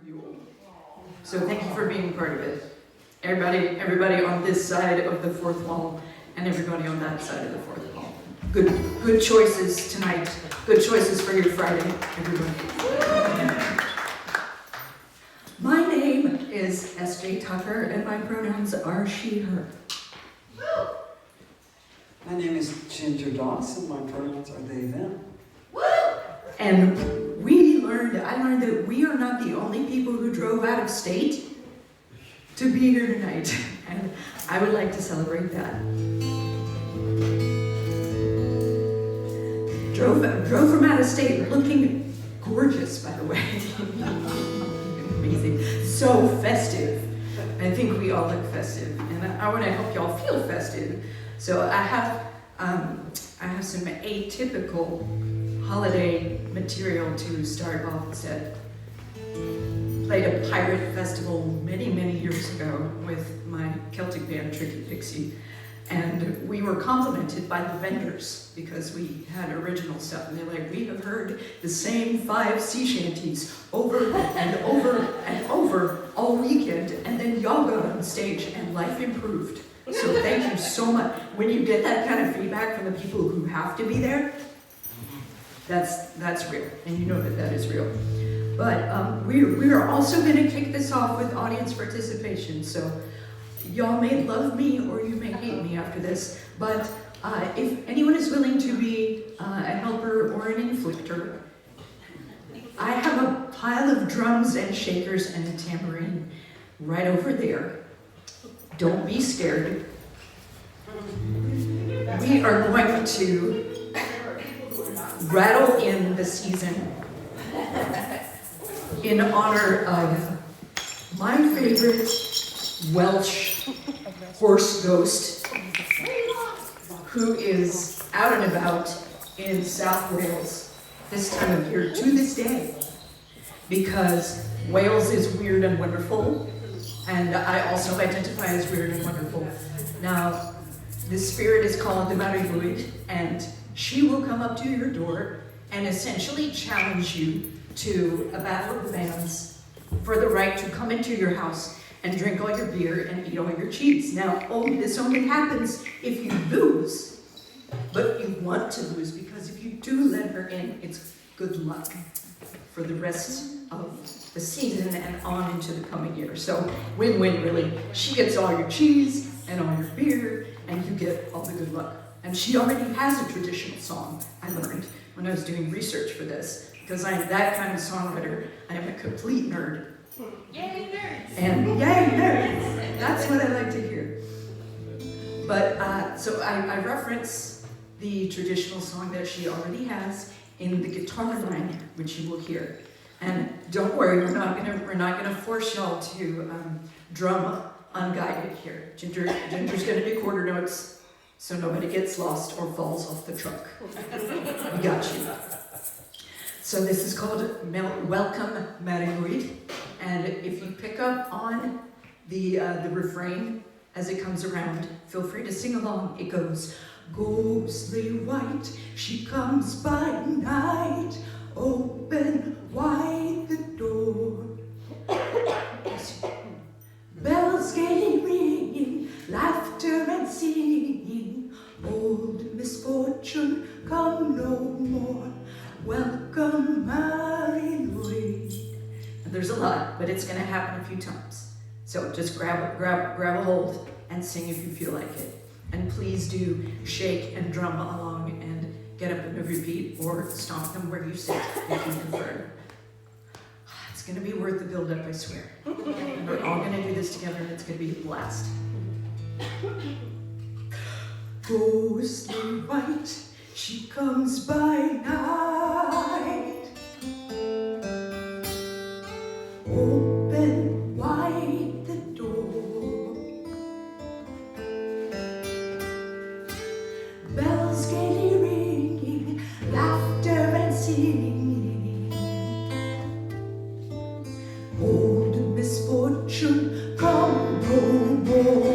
Yule. So thank you for being part of it. Everybody on this side of the fourth wall and everybody on that side of the fourth wall. Good choices tonight. Good choices for your Friday, everybody. My name is S.J. Tucker and my pronouns are she, her. My name is Ginger DOSS and my pronouns are they, them. And I learned that we are not the only people who drove out of state to be here tonight. And I would like to celebrate that. Drove from out of state looking gorgeous, by the way. Amazing. So festive. I think we all look festive. And I want to help y'all feel festive. So I have some atypical holiday material to start off the set. Played a pirate festival many, many years ago with my Celtic band Tricky Pixie, and we were complimented by the vendors because we had original stuff, and they're like, we have heard the same 5 sea shanties over and over and over all weekend, and then y'all got on stage and life improved. So thank you so much. When you get that kind of feedback from the people who have to be there, that's real, and you know that is real. But we are also going to kick this off with audience participation. So y'all may love me or you may hate me after this, but if anyone is willing to be a helper or an inflictor, I have a pile of drums and shakers and a tambourine right over there. Don't be scared. We are going to rattle in the season in honor of my favorite Welsh horse ghost, who is out and about in South Wales this time of year to this day, because Wales is weird and wonderful, and I also identify as weird and wonderful. Now, this spirit is called the Marigold, and she will come up to your door and essentially challenge you to a battle of the bands for the right to come into your house and drink all your beer and eat all your cheese. Now, this only happens if you lose, but you want to lose, because if you do let her in, it's good luck for the rest of the season and on into the coming year. So win-win, really. She gets all your cheese and all your beer, and you get all the good luck. And she already has a traditional song, I learned when I was doing research for this, because I am that kind of songwriter. I am a complete nerd. Yay, nerds! And yay, nerds! That's what I like to hear. But, so I reference the traditional song that she already has in the guitar line, which you will hear. And don't worry, we're not gonna force y'all to drum unguided here. Ginger's gonna do quarter notes, so nobody gets lost or falls off the truck. We got you. So this is called Welcome Marigold, and if you pick up on the refrain as it comes around, feel free to sing along. It goes, ghostly white, she comes by night, open wide the door. Bells gaily ringing, laughter and singing, old misfortune come no more. Welcome, Marigold. And there's a lot, but it's going to happen a few times. So just grab a hold and sing if you feel like it. And please do shake and drum along and get up and move your feet or stomp them where you sit if you prefer. It's going to be worth the build-up, I swear. And we're all going to do this together, and it's going to be a blast. Ghostly white, she comes by night, open wide the door. Bells gaily ringing, laughter and singing, old misfortune come no more.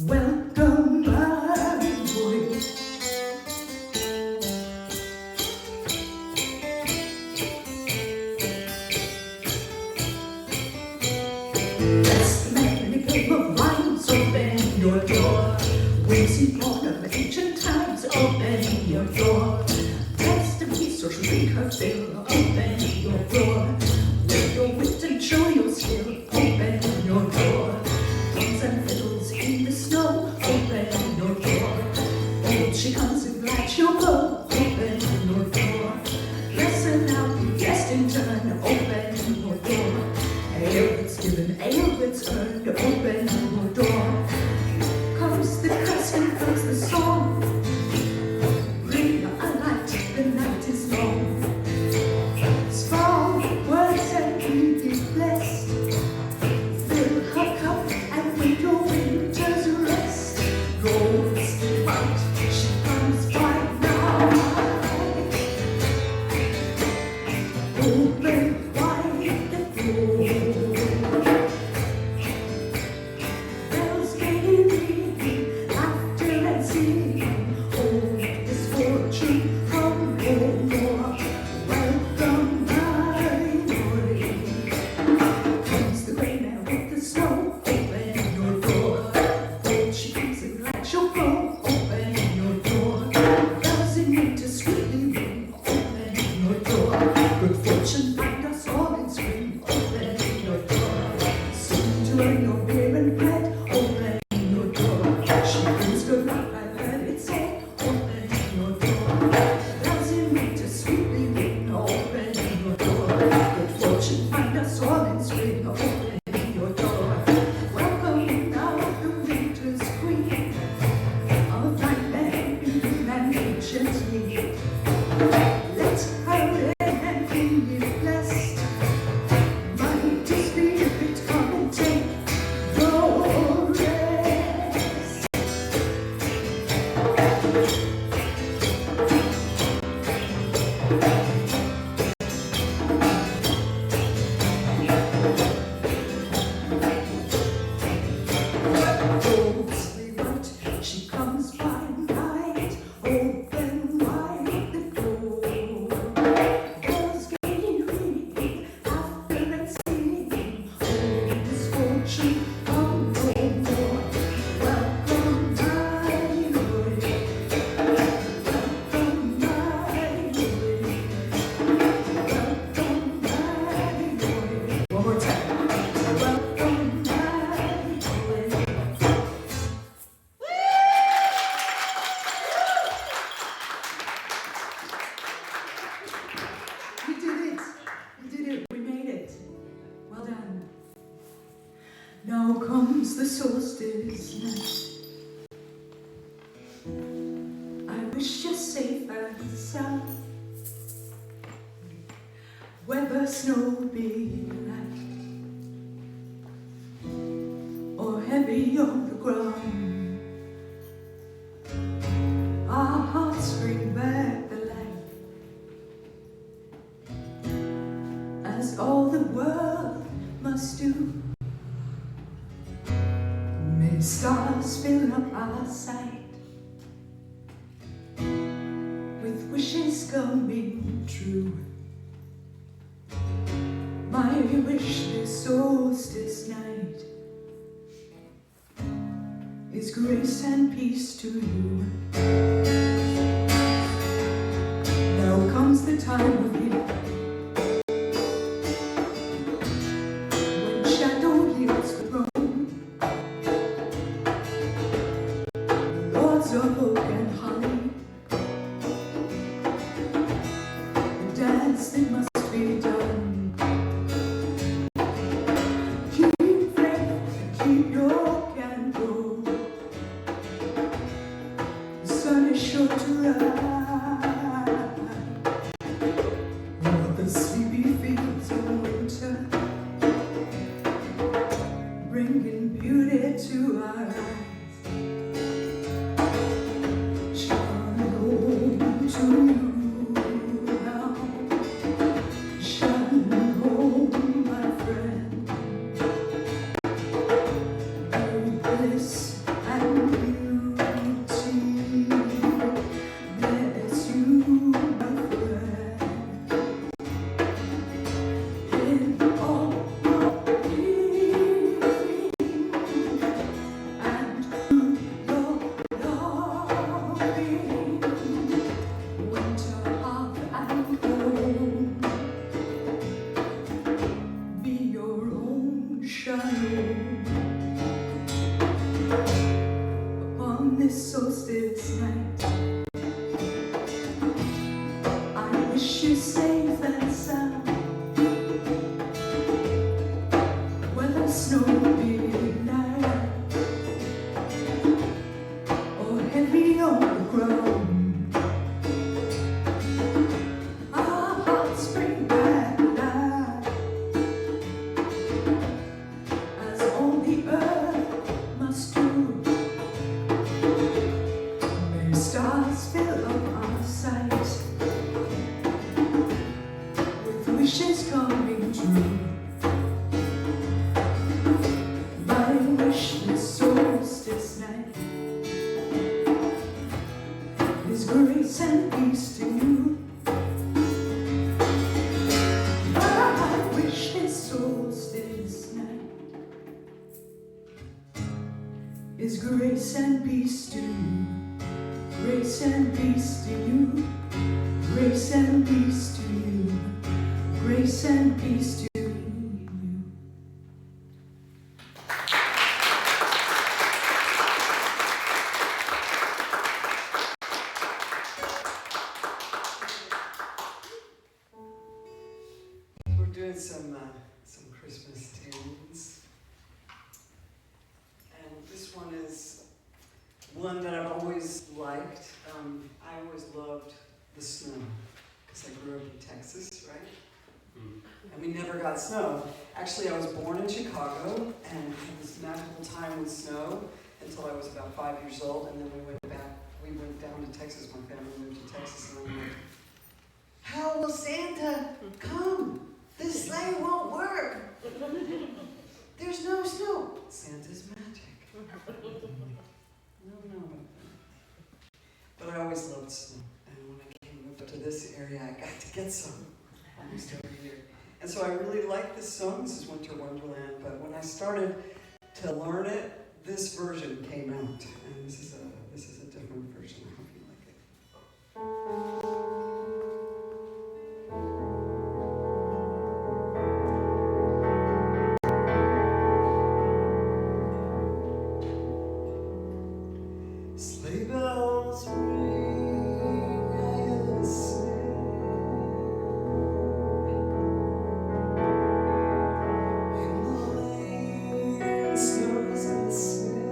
Welcome, Marigold. it's given, ale it's earned, open your door. Comes the crust and comes the song. Bring a light, the night is long. Small words and be blessed. Fill her cup and when your winter's rest goes out, she comes by night. Open wide the door. Bells gay ringing, laughter and singing. Oh, misfortune from no more. Welcome, my boy. Comes the rain and with the snow. Open your door. Oh, she comes in like she'll go. Open your door. Bells in winter sweetly ring. Open your door. Good fortune find us all in spring. Open your door. Soon to earn your beer and bread. Open your door. She brings good luck, I've heard it said. Open your door. Bells in winter sweetly ring. Open your door. Good fortune find us all in spring. Open your door. Welcome now the winter's queen of nightmare, beauty and ancient need. Let her in and be blessed. Mighty spirit, come and take your rest. Ghostly white, she comes by night. Open wide the door. Bells gay ringing, laughter and singing. Oh, misfortune come no more. Welcome, my boy. Welcome, my boy. Welcome, my boy. One more time. Welcome, my boy. We did it. We did it. We made it. Well done. Now comes the solstice night. I wish you safe and sound. Whether snow be light or heavy on the ground, our hearts bring back the light, as all the world must do. May stars fill up our sight with wishes coming true. My wish this solstice night is grace and peace to you. Now comes the time of year when shadow yields the throne. The lords of oak and honey, the dance that must be done. Keep faith, keep your candle. The sun is sure to rise. O'er the sleepy fields of winter, bringing beauty to our eyes. Shine home to you now. Shine home, my friend. Bliss and beauty bless you, my friend. In all your living and through your loving, winter, hearth, and home, be your own shalom. Upon this solstice night, I wish you safe and sound. snow big night, or heavy on the ground. Our hearts spring back alive, as all the earth must do. May stars fill up our sight with wishes coming true. My wish this solstice night is grace and peace to you. My wish this solstice night is grace and peace to you. Grace and peace to you. Grace and peace to you. Grace and peace to you. We're doing some Christmas tunes. And this one is one that I've always liked. I always loved the snow, because I grew up in Texas, right? And we never got snow. Actually, I was born in Chicago and had this magical time with snow until I was about 5 years old, and then we went down to Texas. My family moved to Texas, and I'm like, how will Santa come? This sleigh won't work. There's no snow. Santa's magic. No. But I always loved snow. And when I moved up to this area, I got to get some almost every year. And so I really like this song. This is Winter Wonderland. But when I started to learn it, this version came out. And this is a different version. I hope you like it. Sleigh bells ring, I hear the sing. In the lane, snow's glistening.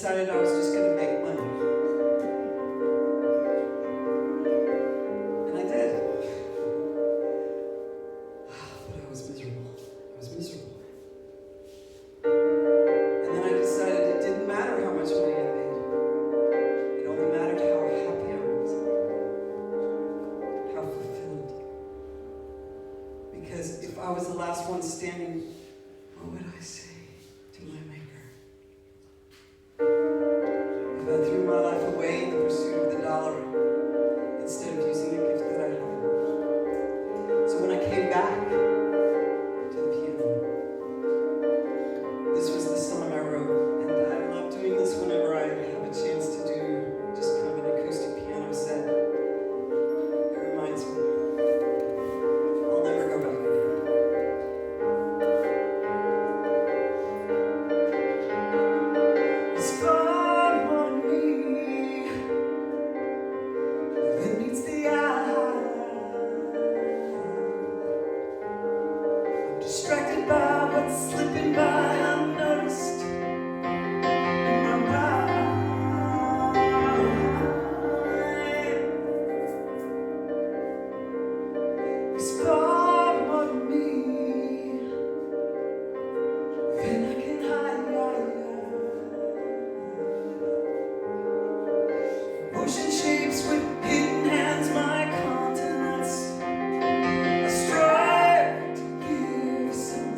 decided I was just going to make money. And I did. But I was miserable. I was miserable. And then I decided it didn't matter how much money I made. It only mattered how happy I was. How fulfilled. Because if I was the last one standing, what would I say to my maker? If I threw my life away in the pursuit of the dollar instead of using the gift that I had. So when I came back to the piano, this was the song I wrote, and I love doing this whenever I have a chance to do just kind of an acoustic piano set. It reminds me, I'll never go back again. It's far more me than meets the eye. I'm distracted by what's slipping by unnoticed in my mind. It's far more to me than I can hide. Motion shapes with hidden hands my continents. I strive to give some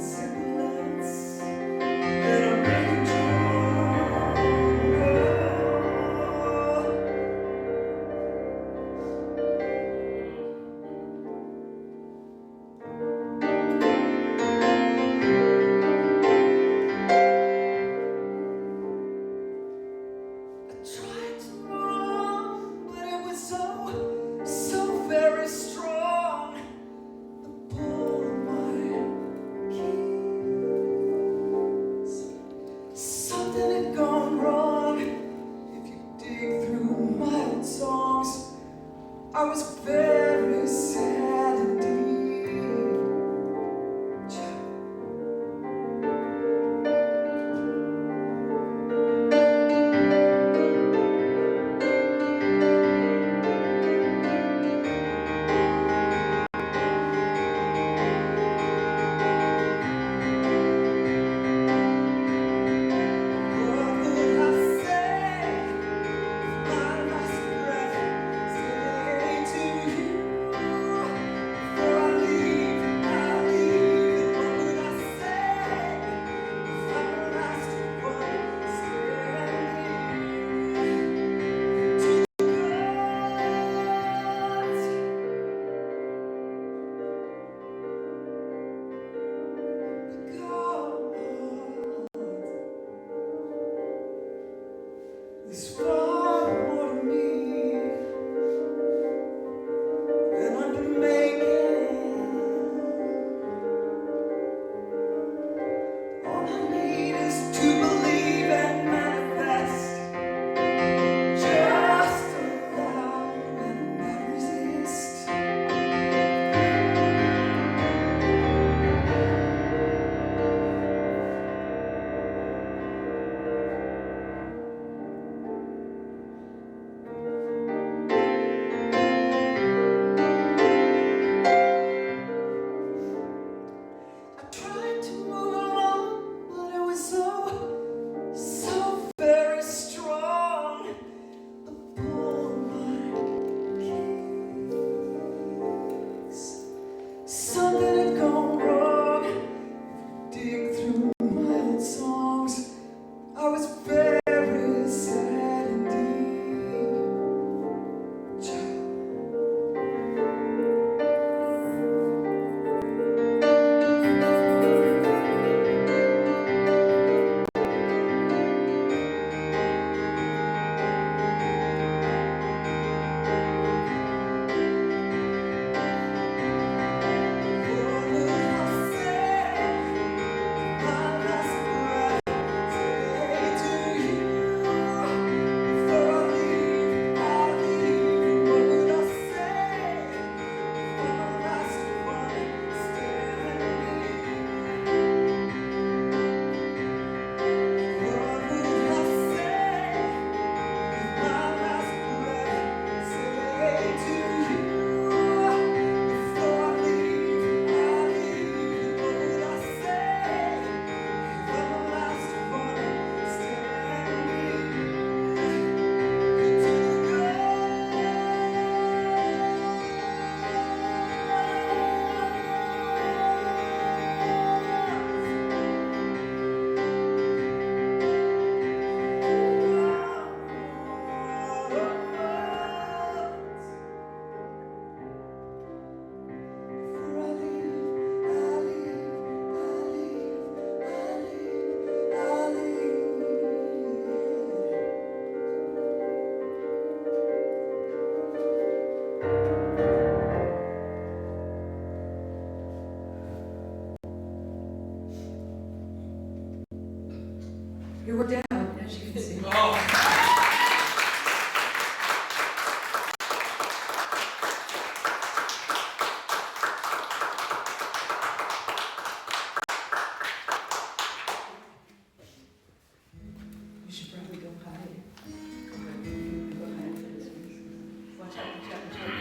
It worked out, as you can see. You should probably go hide. Go hide for this reason. Watch out, watch out, watch out.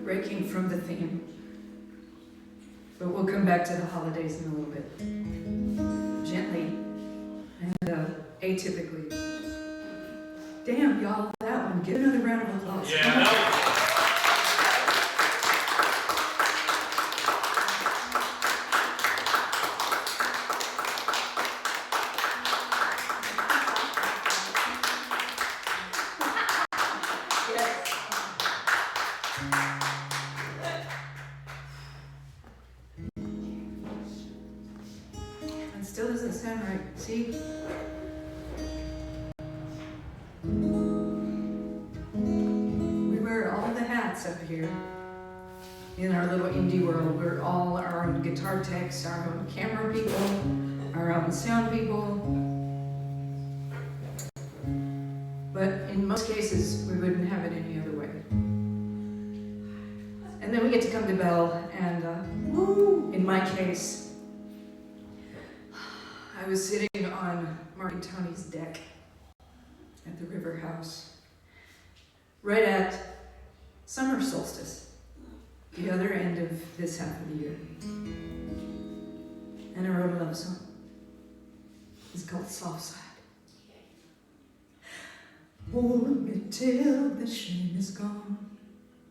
Breaking from the theme, but we'll come back to the holidays in a little bit. Gently and atypically. Damn, y'all, that one. Give another round of applause. Yeah. It still doesn't sound right. See? We wear all the hats up here in our little indie world. We're all our own guitar techs, our own camera people, our own sound people. But in most cases, we wouldn't have it any other way. And then we get to come to Bell, and in my case, I was sitting on Mark and Tony's deck at the River House, right at summer solstice, the other end of this half of the year. And I wrote a love song. It's called Soft Side. Hold me till the shame is gone.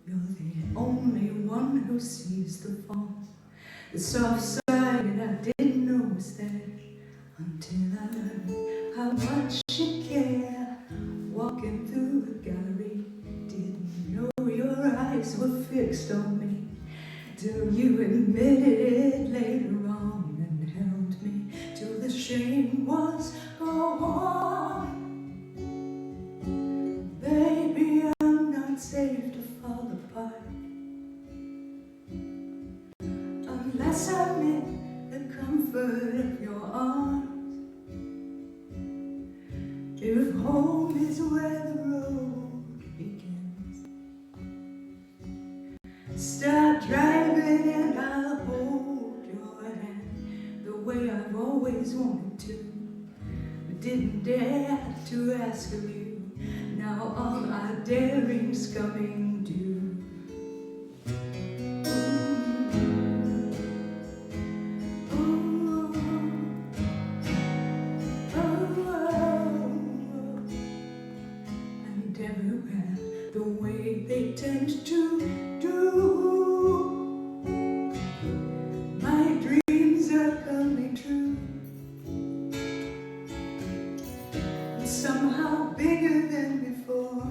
You're the only one who sees the fall. The soft side I didn't know was there until I learned how much you care. Walking through the gallery, didn't know your eyes were fixed on me till you admitted it later on and held me till the shame was gone. Baby, I'm not safe to fall apart unless I'm in the comfort of your arms. If home is where the road begins, start driving and I'll hold your hand the way I've always wanted to, but didn't dare to ask of you. Now all our daring's coming due. And everywhere the way they tend to do, my dreams are coming true. And somehow bigger than before,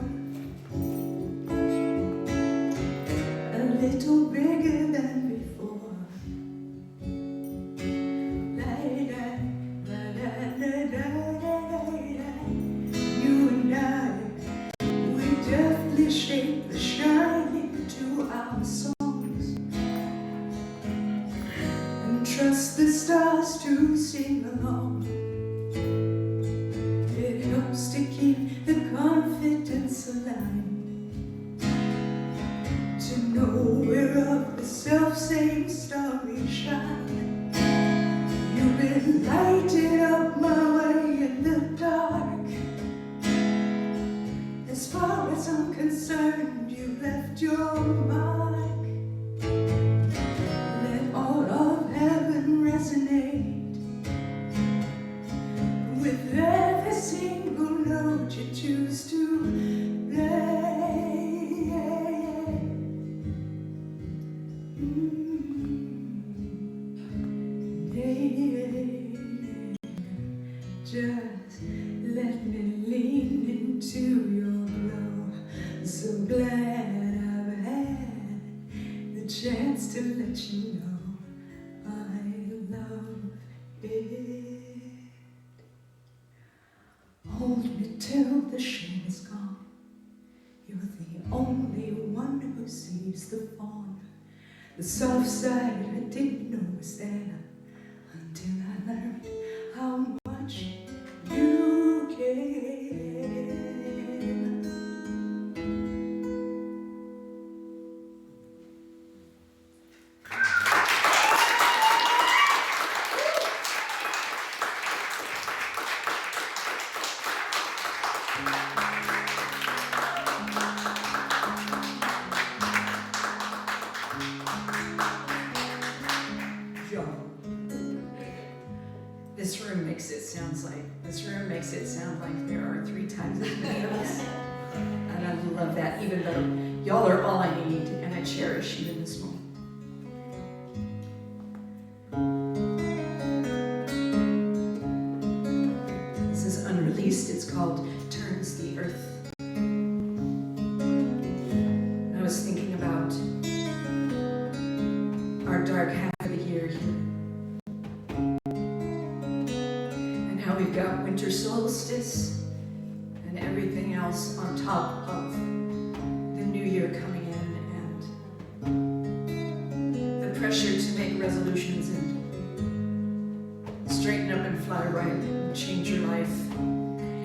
a little bigger than before. You and I, we deftly shape the shining to our songs and trust the stars to sing along. It helps to keep the confidence alive, to know we're of the self-same starry shine. You've been lighting up my way in the dark. As far as I'm concerned, you left your mark. Let all of heaven resonate with every single note you choose to play. Just let me lean into your glow. So glad I've had the chance to let you know I love it. Hold me till the shame is gone. You're the only one who receives the fawn. The soft side I didn't know was there until I learned how much you care. This room makes it sound like there are 3 times as many of us. And I love that, even though y'all are all I need, and I cherish even this moment. This is unreleased. It's called Turns the Earth. And I was thinking about our dark half of the year here. We've got winter solstice and everything else on top of the new year coming in, and the pressure to make resolutions and straighten up and fly right and change your life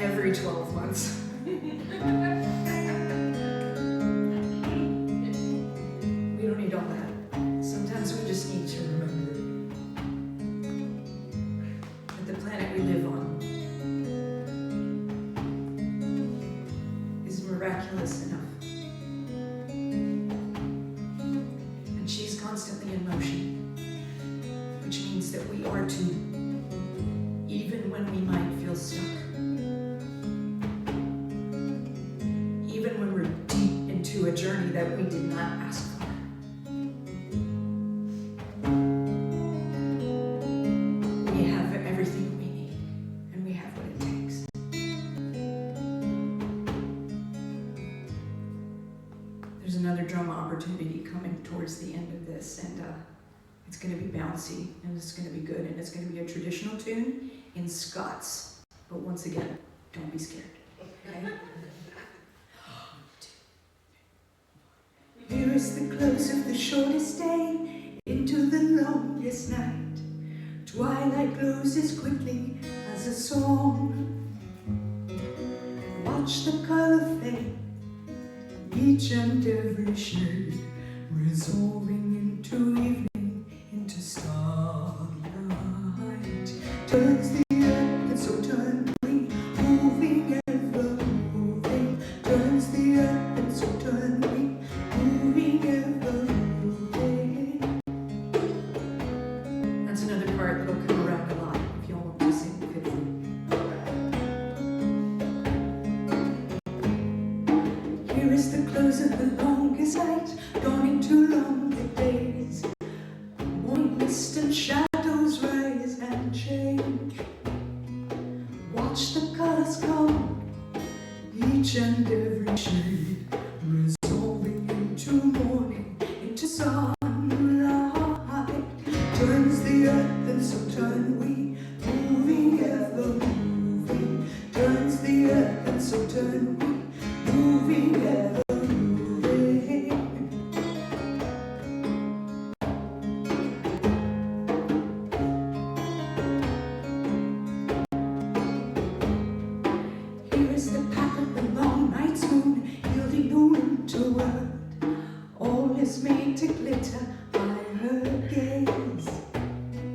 every 12 months. We don't need all that. Sometimes we just need to remember that the planet we live on miraculous enough. And she's constantly in motion, which means that we are too, even when we might feel stuck. Even when we're deep into a journey that we did not ask for. We have everything we need, and we have what it takes. There's another drum opportunity coming towards the end of this, and it's going to be bouncy, and it's going to be good, and it's going to be a traditional tune in Scots. But once again, don't be scared. Okay? Here is the close of the shortest day into the longest night. Twilight glows as quickly as a song. Watch the color fade, each and every shade resolving into evening, into starlight. Turns the earth and so turn we, moving ever moving. Turns the earth and so turn we, moving ever moving. That's another part that'll come around a lot if y'all want to sing fitfully. Here is the close of the longest night, dawning to longer days. Morning mist and shadows rise and change. Watch the colors come, each and every shade resolving into morning, into sunlight. Turns the earth and so turn we, moving ever moving. Turns the earth and so turn we, moving ever moving. Here is the path of the long night's moon, yielding the winter world. All is made to glitter by her gaze. A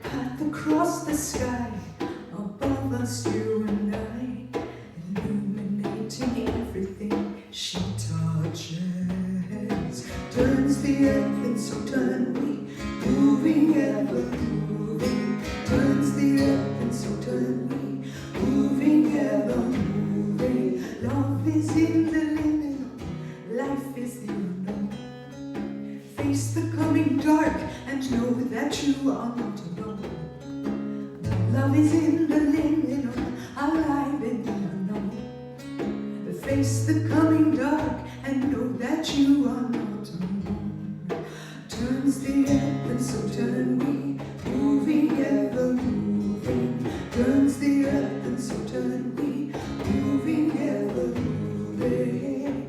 path across the sky, above us you and I, illuminating everything she touches. Turns the earth and so turn we, moving ever moving. Turns the earth and so turn we, moving ever moving. Love is in the liminal, life is the unknown. Face the coming dark and know that you are not alone. Love is in the liminal, alive in the unknown. Face the coming dark and know that you are not alone. Turns the earth and so turn we, moving ever moving. Turns the earth and so turn we, moving ever moving.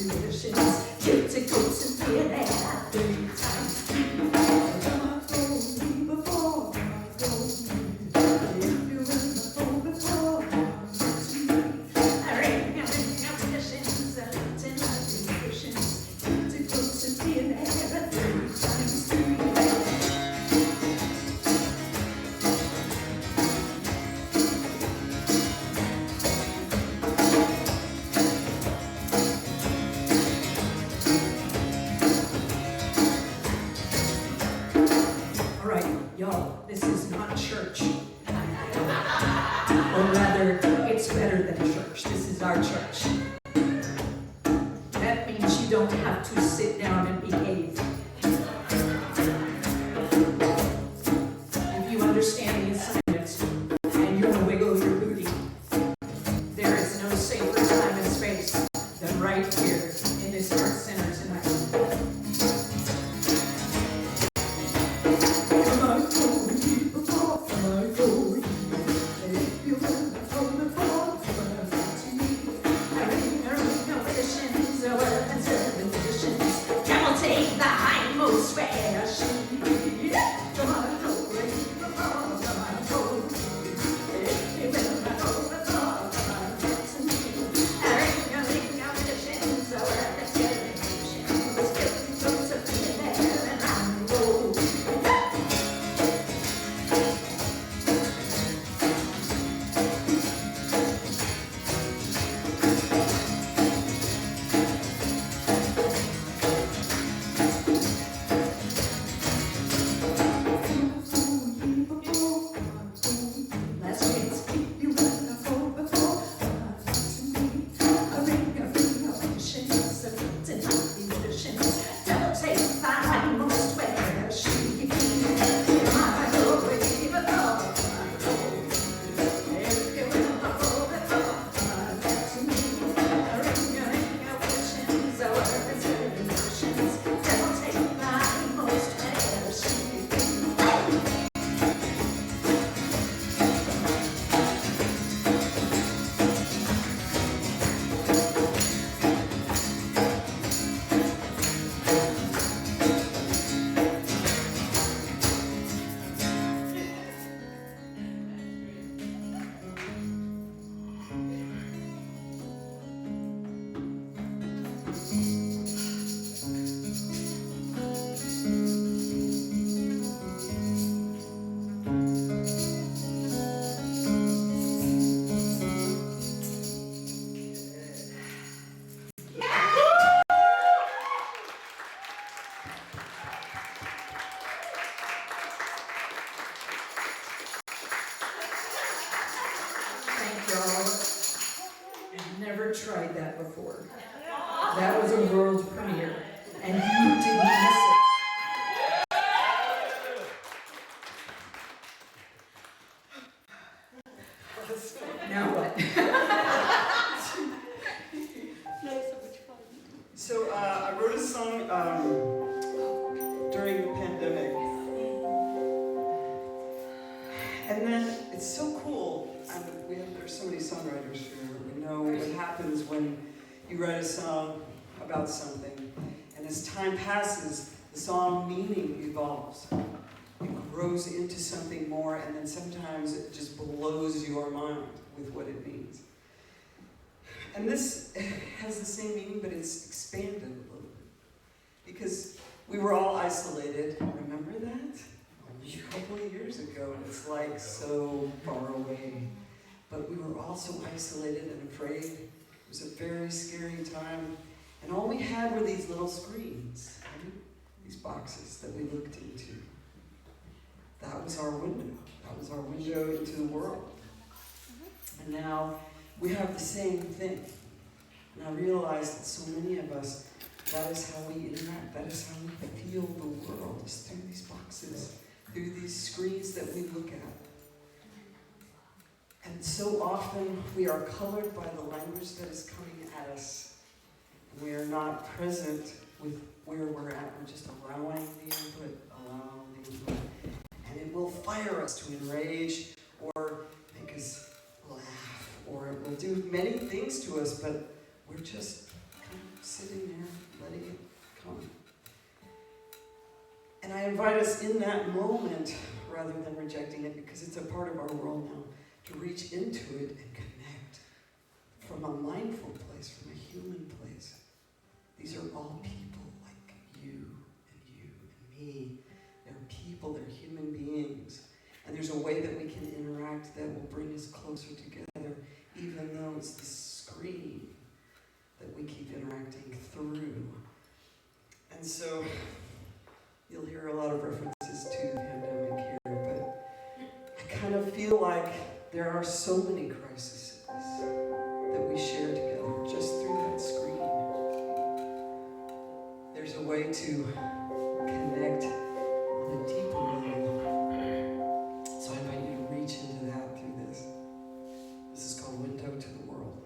traditions. Guilty goats and beer and 3 times 3. Come on, go me before I go me. If you were my phone before I get to me. I ring out traditions, hunting like traditions. Guilty goats and beer and 3 times 3. Y'all, this is not church. Or rather, it's better than church. This is our church. That means you don't have to sit down and behave. If you understand the assignment and you want to wiggle your booty, there is no safer time and space than right here in this art center tonight. Never tried that before. That was a world premiere, and you didn't miss it. Now what? So I wrote a song during the pandemic, and then it's so cool. There's so many songwriters here. We know what happens when you write a song about something, and as time passes, the song meaning evolves. It grows into something more, and then sometimes it just blows your mind with what it means. And this has the same meaning, but it's expanded a little bit. Because we were all isolated, remember that? Only a couple of years ago, and it's like so far away. But we were all so isolated and afraid. It was a very scary time. And all we had were these little screens, right? These boxes that we looked into. That was our window. That was our window into the world. And now we have the same thing. And I realize that so many of us, that is how we interact, that is how we feel the world, is through these boxes, through these screens that we look at. And so often we are colored by the language that is coming at us. We are not present with where we're at. We're just allowing the input, and it will fire us to enrage or make us laugh, or it will do many things to us, but we're just kind of sitting invite us in that moment, rather than rejecting it, because it's a part of our world now, to reach into it and connect from a mindful place, from a human place. These are all people like you and me. They're people, they're human beings. And there's a way that we can interact that will bring us closer together, even though it's the screen that we keep interacting through. And so, you'll hear a lot of references to the pandemic here, but I kind of feel like there are so many crises that we share together just through that screen. There's a way to connect on a deeper level. So I invite you to reach into that through this. This is called Window to the World.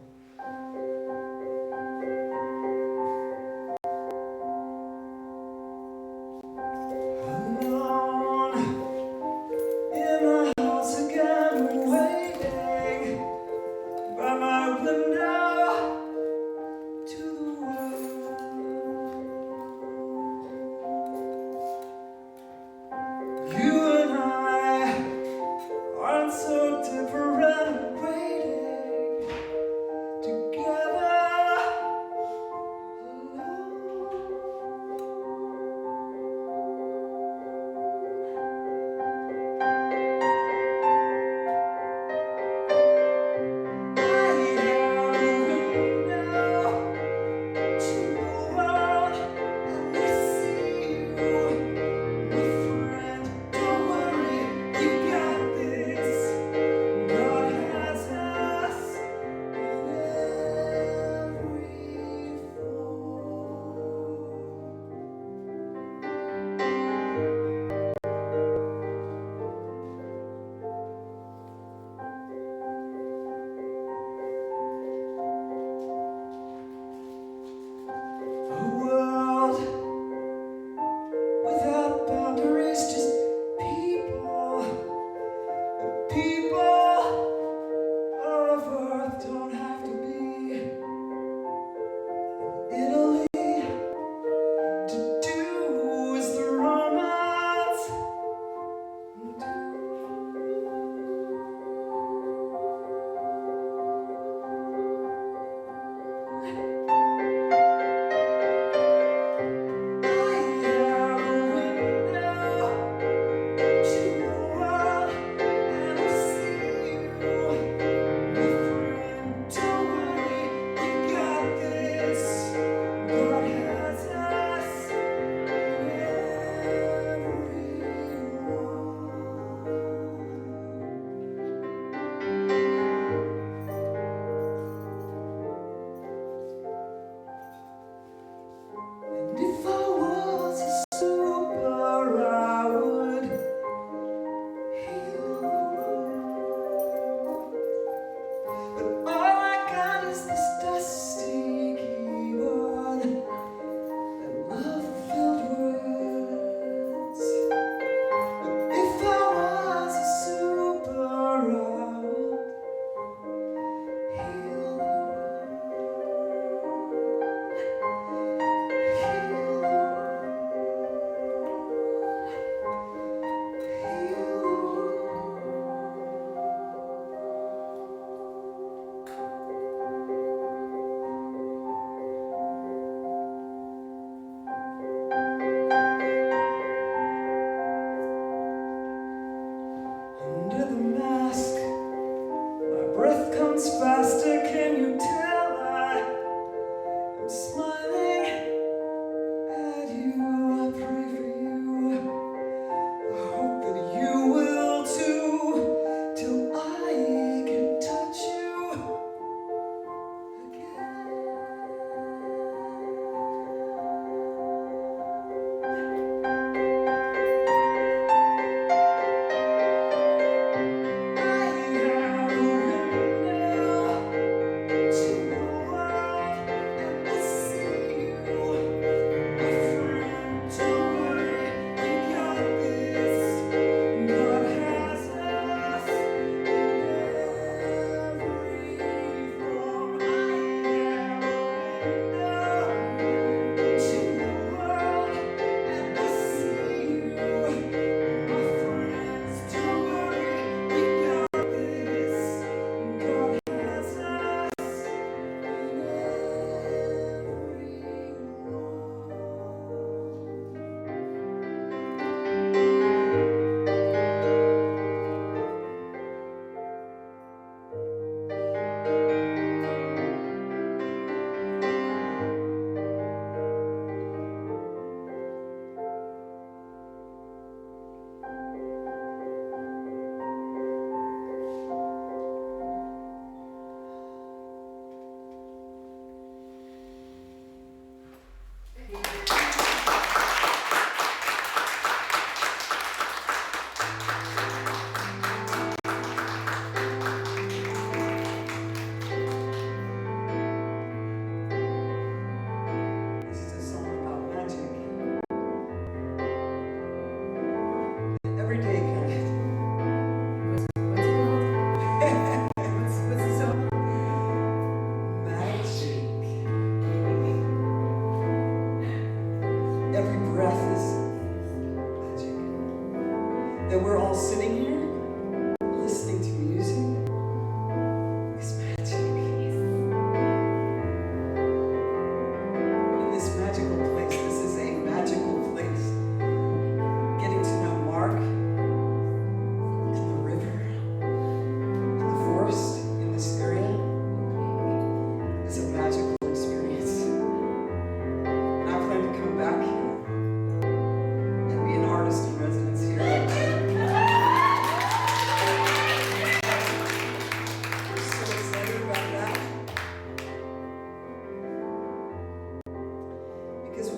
because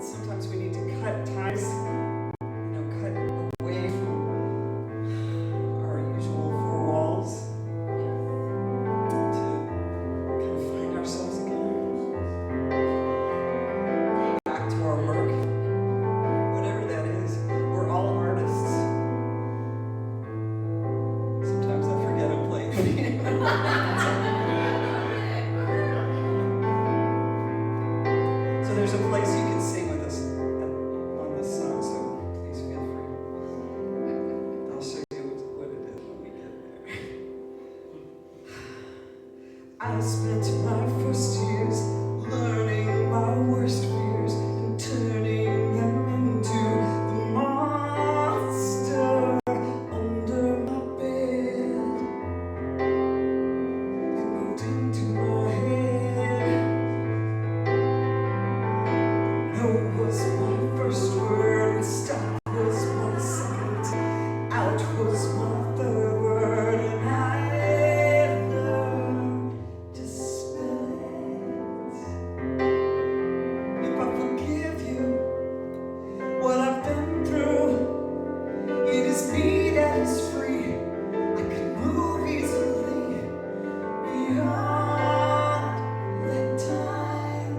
sometimes we need to cut ties, cut away from our usual four walls to kind of find ourselves again. Back to our work, whatever that is. We're all artists. Sometimes I forget I'm playing. So there's a place you can sing with us on this song, so please feel free. I'll show you what it is when we get there. I spent my first years learning my worst fears and turning them into the monster under my bed. It moved into my head. No was my first word, and stop was my second. Out was my third word, and I learned to spell it. If I forgive you, what I've been through, it is me that is free. I can move easily beyond the time.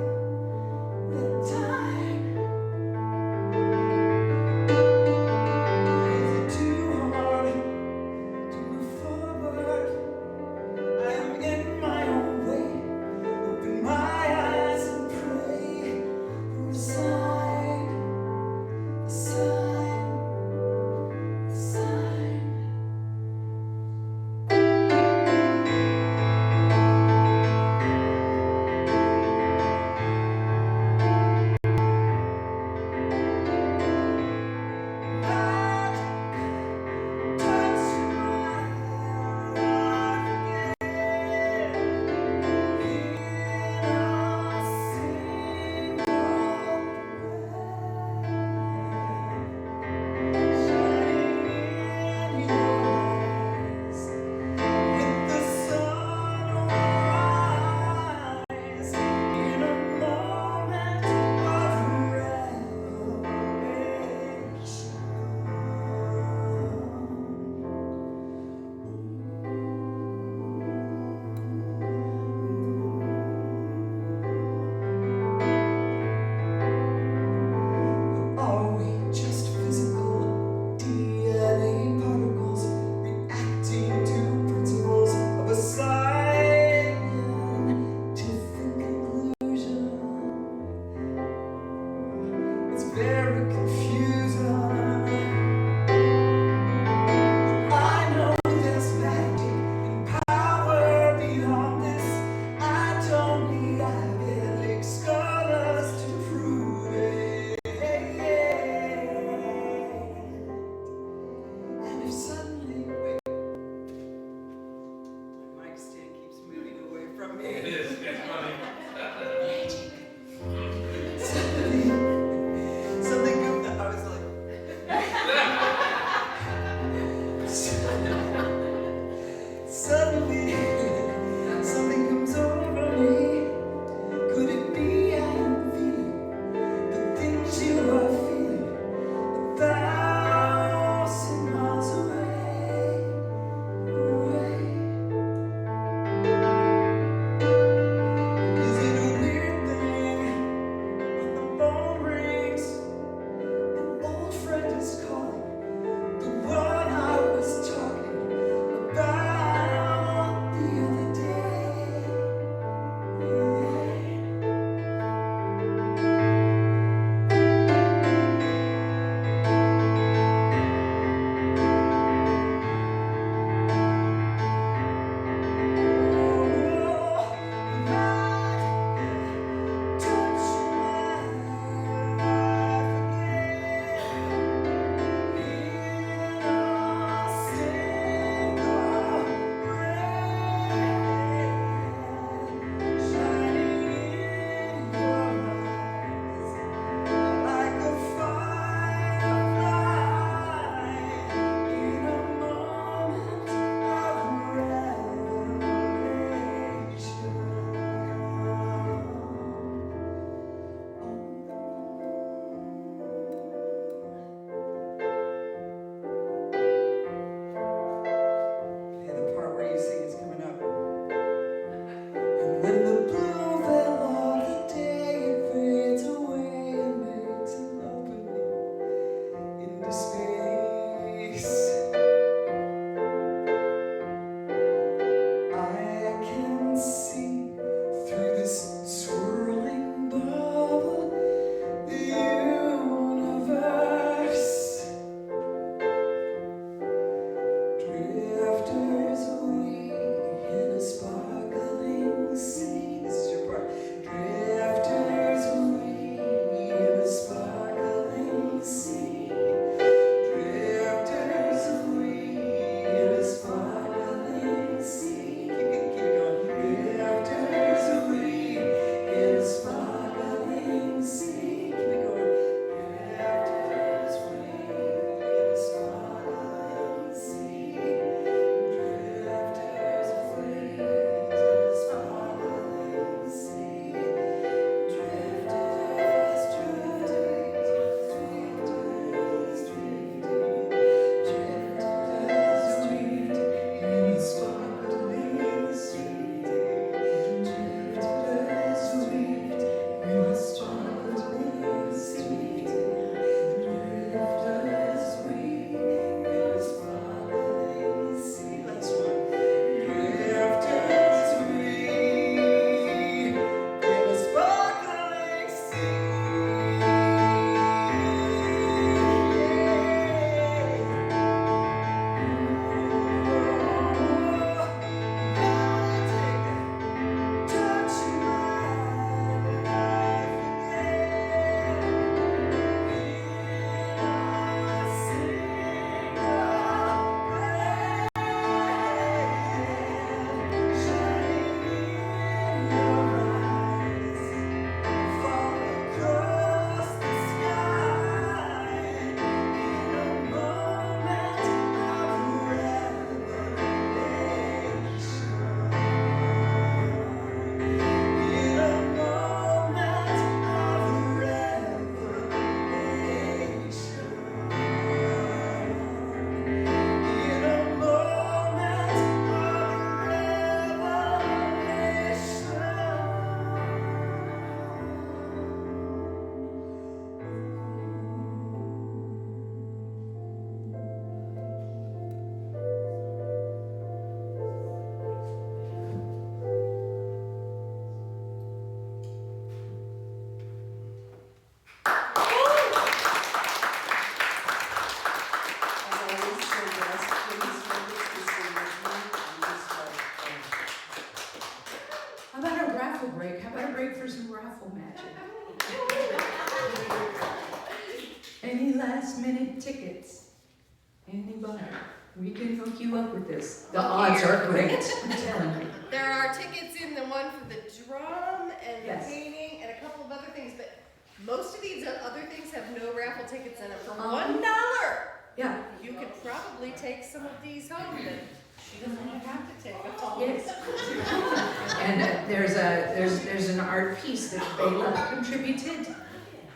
How about a raffle break? How about a break for some raffle magic? Any last minute tickets? Anybody? We can hook you up with this. The odds are great, I'm telling you. There are tickets in the one for the drum and Yes. the painting and a couple of other things, but most of these other things have no raffle tickets in them. For $1, Yeah, you could probably take some of these home, and she doesn't have to take them home. yes. And there's an art piece that Bela contributed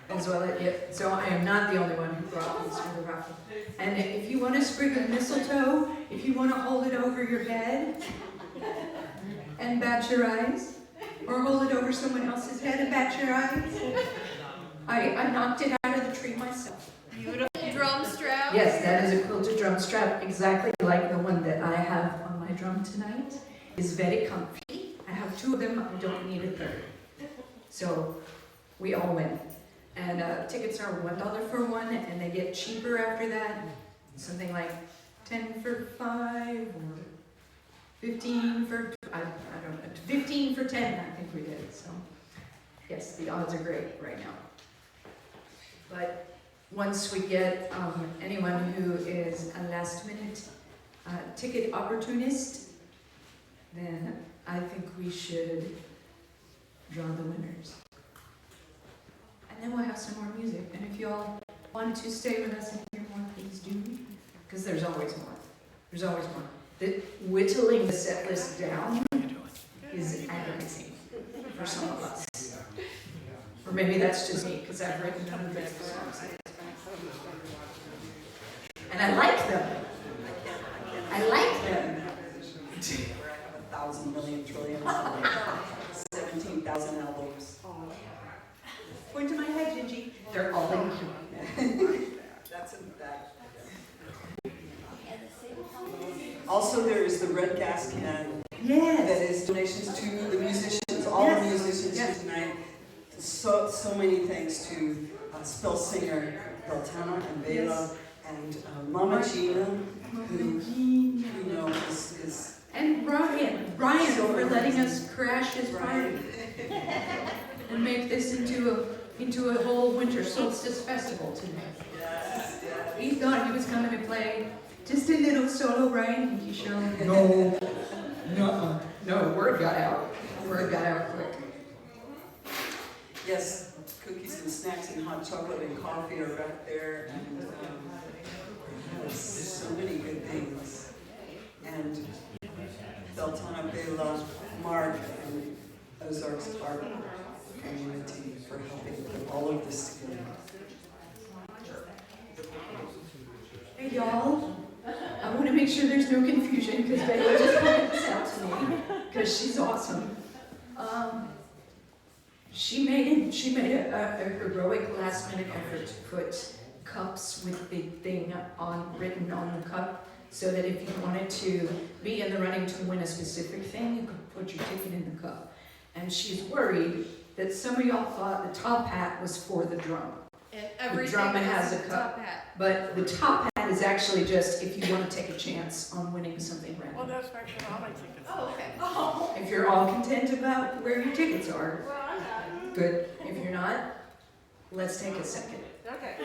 as well. So I am not the only one who brought these for the raffle. And if you want a sprig of mistletoe, if you want to hold it over your head and bat your eyes, or hold it over someone else's head and bat your eyes, I knocked it out of the tree myself. Beautiful drum strap. Yes, that is a quilted drum strap, exactly like the one that I have on my drum tonight. It's very comfy. I have two of them, I don't need a third. So we all win. And tickets are $1 for one, and they get cheaper after that. Something like 10 for 5 or 15 for, I don't know, 15 for 10, I think we did. So yes, the odds are great right now. But once we get anyone who is a last minute ticket opportunist, then I think we should draw the winners. And then we'll have some more music. And if you all want to stay with us and hear more, please do. Because there's always more. There's always more. The whittling the set list down is agonizing for some of us. Or maybe that's just me, because I've written hundreds of songs. And I like them. I like them. We're at 1,000 million trillion, 17,000 albums. Point to my head, Gingy. They're all in here. That's in fact. Also, there is the red gas can that Yes. is donations to the musicians, all the musicians here tonight. So many thanks to Spill Singer, Beltana and Bela, and Mama Gina, who you know is And Brian for letting us crash his party and make this into a whole winter solstice festival tonight. Yes. He thought he was coming to play just a little solo Brian Hickey show. No, word got out. Word got out quick. Yes, cookies and snacks and hot chocolate and coffee are right there, and there's so many good things. And Beltana, Bela, Mark, and Ozarks Art Community for helping put all of this together. Hey y'all, I want to make sure there's no confusion because Bela just pointed this out to me because she's awesome. She made a heroic last minute effort to put cups with the thing written on the cup so that if you wanted to be in the running to win a specific thing, you could put your ticket in the cup. And she's worried that some of y'all thought the top hat was for the drum. And everything drum has a top cup. hat. But the top hat is actually just if you want to take a chance on winning something Well, random. that's actually all my tickets. Oh, okay. Oh. If you're all content about where your tickets are, Well, I'm not. good. If you're not, let's take a second. Okay.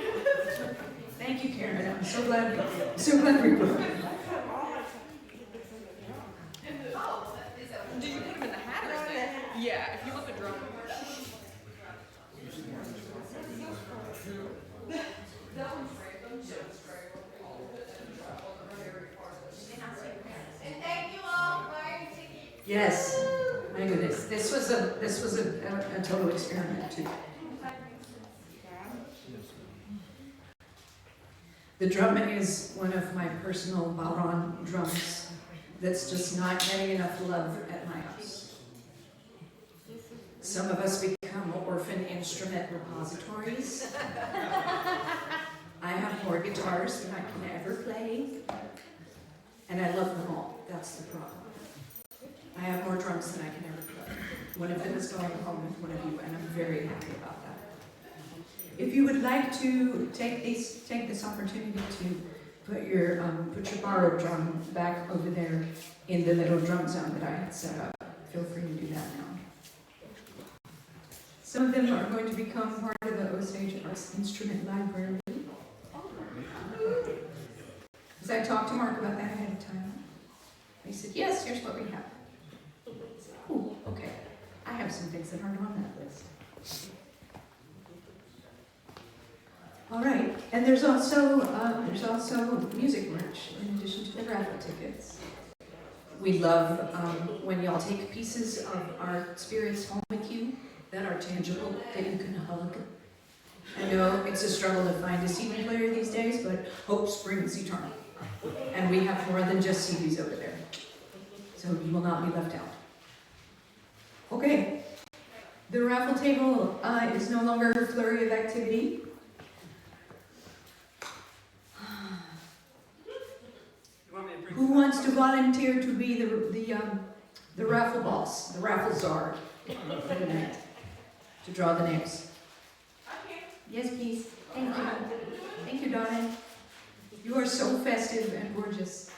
Thank you, Karen. I'm so glad we brought it. I have all my tickets in the drum. Oh, is that, did you put them in the hat or something? Yeah, if you want the drum. And thank you all for buying tickets. Yes. My goodness. This was a total experiment too. The drumming is one of my personal Baron drums that's just not getting enough love at my house. Some of us become orphan instrument repositories. I have more guitars than I can ever play, and I love them all. That's the problem. I have more drums than I can ever play. One of them is going home with one of you, and I'm very happy about that. If you would like to take this opportunity to put your borrowed drum back over there in the little drum zone that I had set up, feel free to do that now. Some of them are going to become part of the Osage Arts Instrument Library. Because I talked to Mark about that ahead of time. He said, yes, here's what we have. Ooh, okay. I have some things that aren't on that list. All right, and there's also music merch in addition to the raffle tickets. We love when y'all take pieces of our spirits home with you that are tangible, that you can hug. I know it's a struggle to find a CD player these days, but hope springs eternal. And we have more than just CDs over there. So you will not be left out. Okay, the raffle table is no longer a flurry of activity. Who wants to volunteer to be the raffle boss, the raffle czar for the night? To draw the names. Okay. Yes, please. Thank you. Thank you, darling. You are so festive and gorgeous.